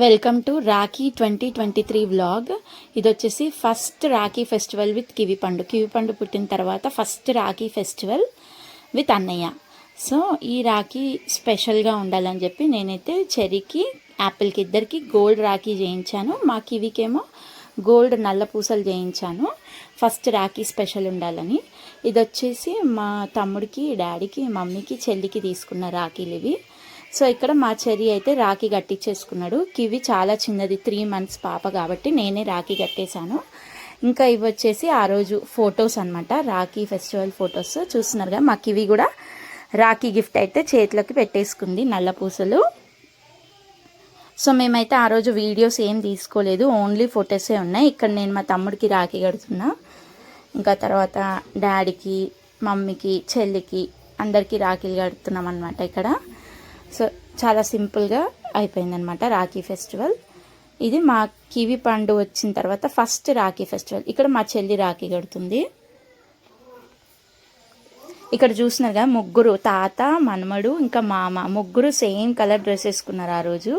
Welcome to Rakhi 2023 vlog. ఇది వచ్చేసి first Rakhi festival with kiwi పండు పుట్టిన తర్వాత ఫస్ట్ రాఖీ ఫెస్టివల్ విత్ అన్నయ్య. సో ఈ రాఖీ స్పెషల్గా ఉండాలని చెప్పి నేనైతే చెరికి యాపిల్కి ఇద్దరికి గోల్డ్ రాఖీ చేయించాను. మా కివికేమో గోల్డ్ నల్ల పూసలు చేయించాను. ఫస్ట్ రాఖీ స్పెషల్ ఉండాలని. ఇది వచ్చేసి మా తమ్ముడికి, డాడీకి, మమ్మీకి, చెల్లికి తీసుకున్న రాఖీలు ఇవి. సో ఇక్కడ మా చెర్రీ అయితే రాఖీ కట్టించేసుకున్నాడు. కివి చాలా చిన్నది, 3 months పాప కాబట్టి నేనే రాఖీ కట్టేశాను. ఇంకా ఇవి వచ్చేసి ఆ రోజు ఫొటోస్ అనమాట, రాఖీ ఫెస్టివల్ ఫొటోస్ చూస్తున్నారుగా. మా కివి కూడా రాఖీ గిఫ్ట్ అయితే చేతిలోకి పెట్టేసుకుంది, నల్ల పూసలు. సో మేమైతే ఆ రోజు వీడియోస్ ఏం తీసుకోలేదు, ఓన్లీ ఫొటోసే ఉన్నాయి. ఇక్కడ నేను మా తమ్ముడికి రాఖీ కడుతున్నా, ఇంకా తర్వాత డాడీకి, మమ్మీకి, చెల్లికి అందరికీ రాఖీలు కడుతున్నాం అనమాట ఇక్కడ. సో చాలా సింపుల్గా అయిపోయిందనమాట రాఖీ ఫెస్టివల్. ఇది మా కివి పండు వచ్చిన తర్వాత ఫస్ట్ రాఖీ ఫెస్టివల్. ఇక్కడ మా చెల్లి రాఖీ కడుతుంది. ఇక్కడ చూసినారుగా ముగ్గురు, తాత, మనమడు, ఇంకా మామ, ముగ్గురు సేమ్ కలర్ డ్రెస్ వేసుకున్నారు ఆ రోజు.